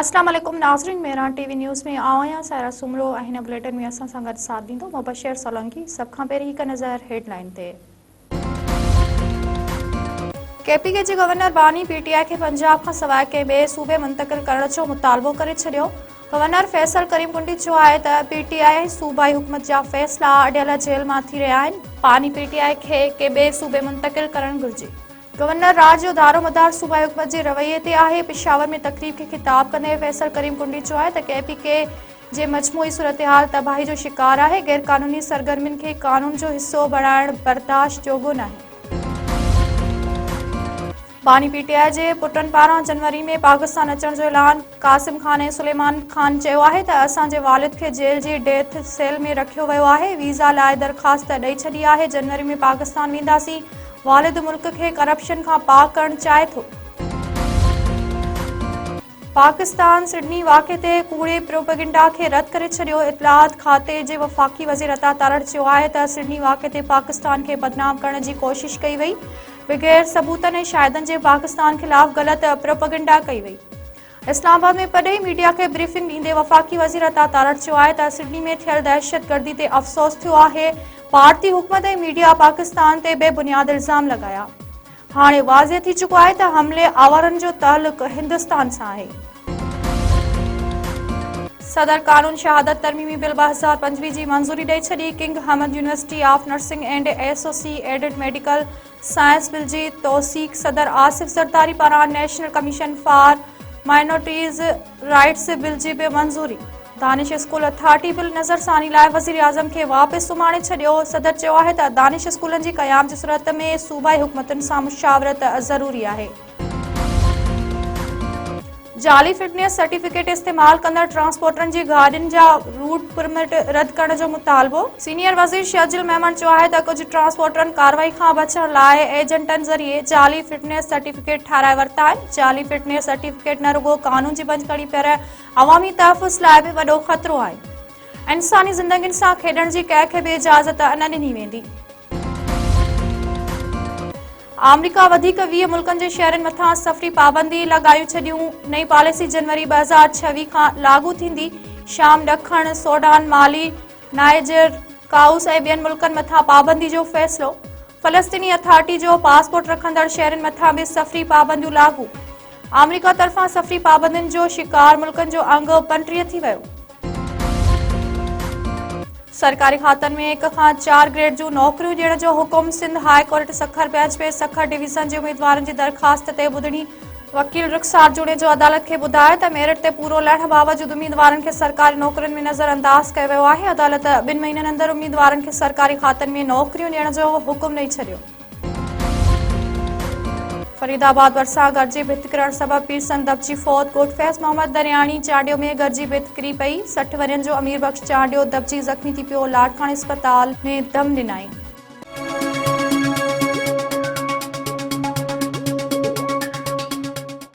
अस्सलाम वालेकुम नाज़रीन, मेरा टीवी न्यूज़ में आया सारा सुमरो हिन बुलेटिन में असां सां गॾु साथ दींदो मुबशर सोलंकी। सब खां पहिरीं हिकु नज़र हेडलाइन ते। केपीके जे गवर्नर बानी पीटीआई खे पंजाब खां सवाइ कंहिं ॿिए सूबे मुंतक़िल करण जो मुतालबो करे छॾियो। गवर्नर फैसल करीम कुंडी चयो आहे त पीटीआई सूबाई हुकूमत जा फ़ैसिला अॾियल जेल मां थी रहिया आहिनि। बानी पीटीआई खे कंहिं ॿिए सूबे मुंतक़िल करणु घुरिजे। गवर्नर राज जो दारोमदार सूबाई हुकूमत जे रवैये ते आहे। पेशावर में तकरीब खे ख़िताब कंदे फैसल करीम कुंडी चयो आहे त केपीके जे मजमूई सूरतहाल तबाही जो शिकार आहे। गैर कानूनी सरगर्मियुनि खे कानून जो हिस्सो बणाइण बर्दाश्त जोॻो नाहे। बानी पीटीआई जे पुटनि पारां जनवरी में पाकिस्तान अचण जो ऐलान। कासिम खान ऐं सुलेमान खान चयो आहे त असांजे वालिद खे जेल जी डेथ सेल में रखियो वियो आहे। वीज़ा लाइ दरख़्वास्त ॾेई छॾी आहे। जनवरी में पाकिस्तान वेंदासीं। वालिद मुल्क खे करप्शन खां पाक करणु चाहे थो। पाकिस्तान सिडनी वाक़े ते कूड़े प्रोपेगेंडा खे रद्द करे छॾियो। इत्तलात खाते जे वफ़ाक़ी वज़ीर अता तारड़ चयो आहे त सिडनी वाक़े ते पाकिस्तान खे बदनाम करण जी कोशिश कई वई। बग़ैर सबूतनि ऐं शाहिदनि जे पाकिस्तान ख़िलाफ़ ग़लत प्रोपेगेंडा कई वई। इस्लामाबाद में पॾई मीडिया खे ब्रीफिंग ॾींदे वफ़ाक़ी वज़ीर अता तारड़ चयो आहे त सिडनी में थियल दहशतगर्दी ते अफ़सोस थियो आहे। भारतीय हुकूमत ऐं मीडिया पाकिस्तान ते बेबुनियाद इल्ज़ाम लॻाया। हाणे वाज़िह थी चुको आहे त हमले आवारनि जो ताल्लुक़ हिंदुस्तान सां आहे। सदर कानून शहादत तरमीमी बिल 2025 जी मंज़ूरी ॾेई छॾी। King Hamad university of nursing and associated medical science bill जी तौसीक़ सदर आसिफ ज़रदारी पारां national commission for minorities rights bill जी बि मंज़ूरी। दानिश स्कूल अथॉरिटी बिल नज़रसानी लाइ वज़ीर आज़म खे वापसि सुम्हारे छॾियो। सदर चयो आहे त दानिश स्कूलनि जी क़याम जी सूरत में सूबाई हुकूमतुनि सां मुशावरत ज़रूरी आहे। जाली फिटनेस सर्टिफिकेट इस्तेमाल कंदड़ ट्रांसपोर्टरनि जी गाॾियुनि जा रूट परमिट रद्द करण जो मुतालबो। सीनियर वज़ीर शहजुल मेमन चयो आहे त कुझु ट्रांसपोर्टरनि कार्रवाई खां बचण लाइ एजेंटनि ज़रिए जाली फिटनेस सर्टिफिकेट ठाराए वरिता आहिनि। जाली फिटनेस सर्टिफिकेट न रुगो कानून जी भञकड़ी पर अवामी तहफ़ुज़ लाइ बि वॾो ख़तरो आहे। इंसानी ज़िंदगियुनि सां खेॾण जी कंहिंखे बि इजाज़त न ॾिनी वेंदी। अमरीका वधीक 20 मुल्कनि जे शहरनि मथां सफ़री पाबंदी लॻायूं छॾियूं। नई पॉलिसी जनवरी 2026 खां लागू थींदी। शाम, ॾखण सूडान, माली, नाइजर, काउस ऐं ॿियनि मुल्कनि मथां पाबंदी जो फ़ैसिलो। फ़लस्तीनी अथॉरिटी जो पासपोर्ट रखंदड़ शहरनि मथां बि सफ़री पाबंदियूं लागू। अमरीका तरफ़ां सफ़री पाबंदियुनि जो शिकार मुल्कनि जो अंग 35 थी वियो। सरकारी खातनि में 1 खां 4 ग्रेड जूं नौकरियूं ॾियण जो हुकुम। Sindh high court Sukkur bench में सखर डिवीज़न जे उम्मीदवारनि जी दरख़्वास्त ते ॿुधणी। वकील रुख़सार जुड़े जो अदालत खे ॿुधायो त मेरिट ते पूरो लहण बावजूदि उम्मीदवारनि खे सरकारी नौकरियुनि में नज़रअंदाज़ कयो वियो आहे। अदालत 2 महीननि अंदरि उम्मीदवारनि खे सरकारी खातनि में नौकरियूं ॾियण जो हुकुम ॾेई छॾियो। फरीदाबाद भरिसां गरजी भित किरण सबबि पीरसन दबजी फौत। कोटफैज़ मोहम्मद दरियाणी चांडियो में गरजी भित किरी पई। 60 वरियनि जो अमीर बख्श चांडियो दबजी ज़ख़्मी थी पियो। लाड़काणे अस्पताल में दम ॾिनाई।